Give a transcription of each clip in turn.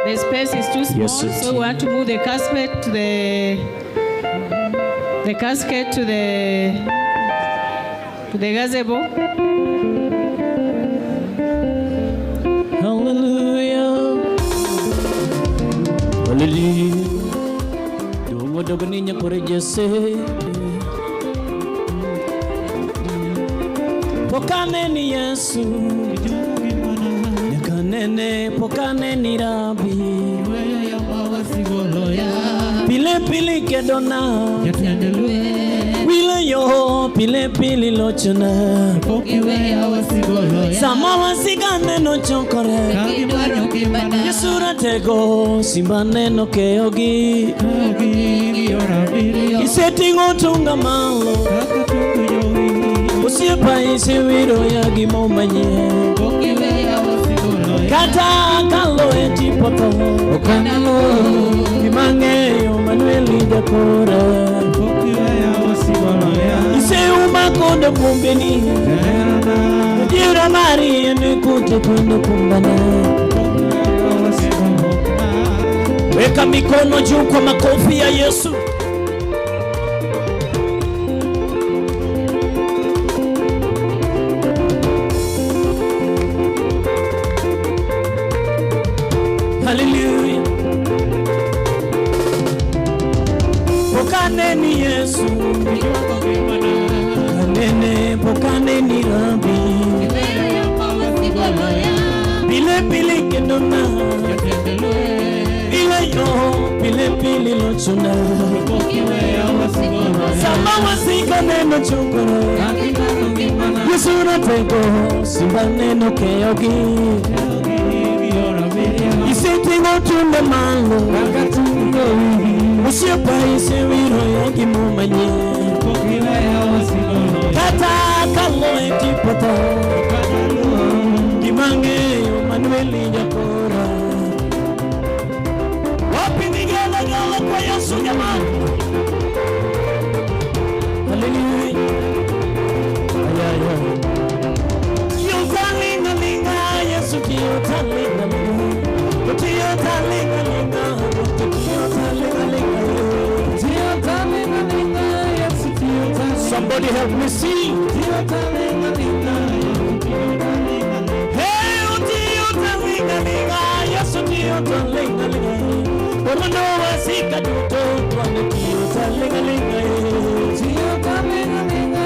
The space is too small, so we want to move the casket to the gazebo. Hallelujah. Hallelujah. Dongo dogninya korejese. Pokane ni Yesu. Nyakanene pokane ni Rabi. Pile pile kedona. Wile yo pile pile lochona. Sama wasigane no chokore. Yesura tego simbane no keogi. Isetingo tunga malo. Usipa isiwiro ya gimomanye. Kata kalo etipoto. Okanalo Imange Manueli Dakora. Ise umakonda pumbeni. Dira mari nikute kondo pumbana. Weka mikono juu kwa makofi ya Yesu. Hallelujah. Pokane ni Yesu. Kanene pokane ni Rabi. Bile bile kedona. Bile yo bile bile lochuna. Sama wasigane no chokoro. Yesura tego simbane no keogi. Isetingo tunde malo. Usipa isiwiro ya gimomanye. Kata kalo etipota. Gimange Manueli Jakora. Wapi nigela gala kwa Yesu jamani. Hallelujah. Ayaya. Yotalinga linga Yesu yotalinga linga. Yotalinga linga. Somebody help me sing. Hey, Yotalinga, yes, Yotalinga. Kono wasika duto, kwane Yotalinga. Yotalinga, yes, Yotalinga.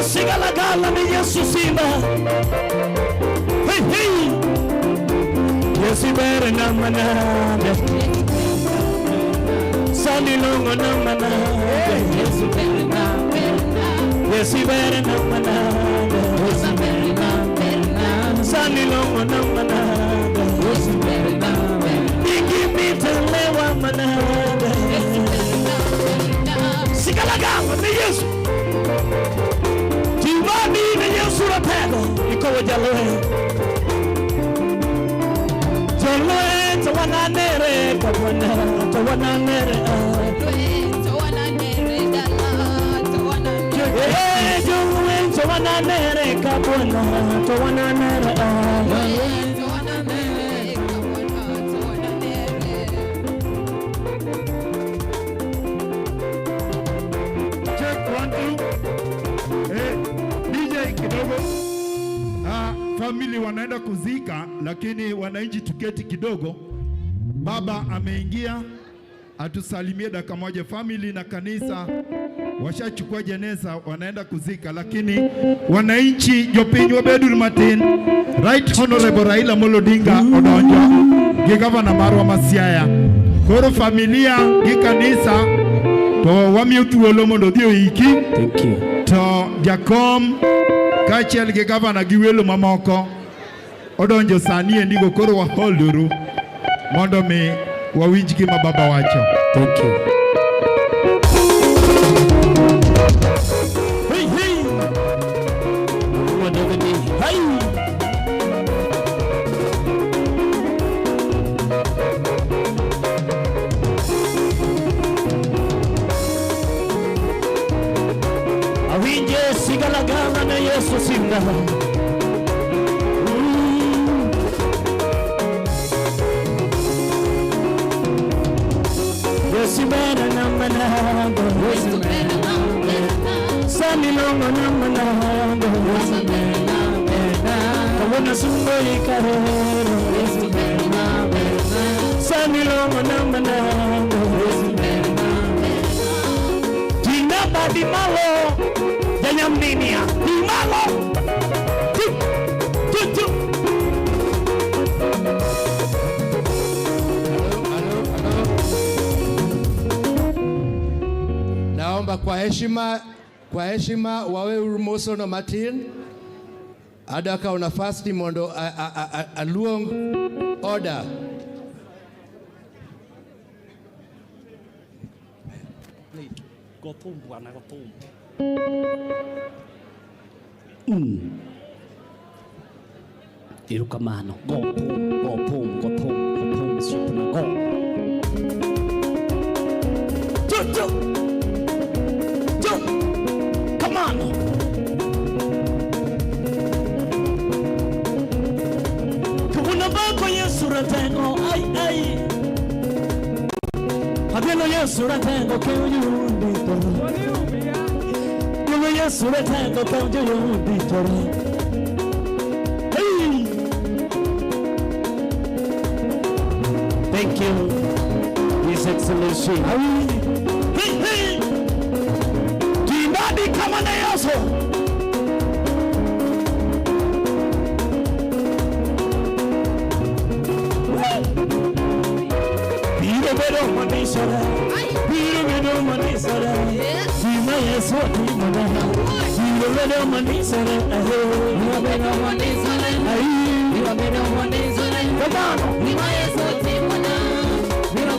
Sigala gala ni Yesu simba. Hey hey. Yesu bere na manade. Sani longo na manade. Yesu bere na manade. Yesu bere na manade. Yesu bere na manade. Sani longo na manade. Yesu bere na manade. Iki mitelewa manade. Yesu bere na manade. Sigala gala ni Yesu. Timani na Yesu rapego ikowe jaloe. Jaloe tawananere kabwana tawananere. Jaloe tawananere kabwana tawananere. Family wanaenda kuzika, lakini wananchi tuketi kidogo. Baba ameingia atusalimie dakika moja. Family na kanisa washachukua jeneza, wanaenda kuzika, lakini wananchi jopinyo bedur matin. Right Honorable Raila Amolo Odinga odonjo gi Governor Marwa Masiaya Koro familia gi kanisa to wamiyo thuolo mondo odhi oiki. Thank you. To jakom kaachiel gi gavana gi welo mamoko odonjo sani endigo, koro waholduru mondo mi wawinj gima baba wacho. Thank you. Hey, hey. Hey. Awinje sigalagala na Yesu singala. Yesu bena na mananga. Yesu bena na mananga. Sami longo na mananga. Yesu bena na mananga. Kawona sumbo ikarero. Yesu bena na mananga. Sami longo na mananga. Yesu bena na mananga. Tina badi malo. Danyam ninia. Di malo. Tu. Naomba kwa heshima wawe urumoso no matin adaka una fasti mondo aluong order. Gotum bwana gotum. Erokamano. Gotum supna go. Come on. Kuna bako Yesu ratengo ai. Habelo Yesu ratengo ke uyundi toro. Kuna Yesu ratengo ke uyundi toro. Hey. Thank you, His Excellency. Hey. Dinadi kama na Yesu. Biro manisara. Biro manisara. Dima Yesu dimana. Biro manisara. Biro manisara. Biro manisara. Come on. Dima Yesu dimana. Biro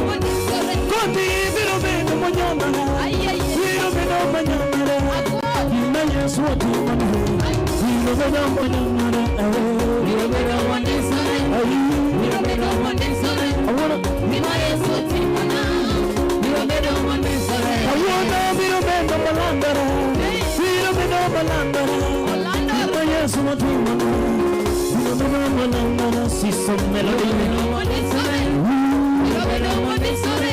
manisara. Koti biro manyamana. Biro manyamana. Dima Yesu dimana. Biro manyamana. Biro manisara. Biro manisara. Dima Yesu dimana. Biro manisara. Awona biro malandara. Biro malandara. Dima Yesu dimana. Biro malandara. Sisom melody. Biro manisara. Biro manisara.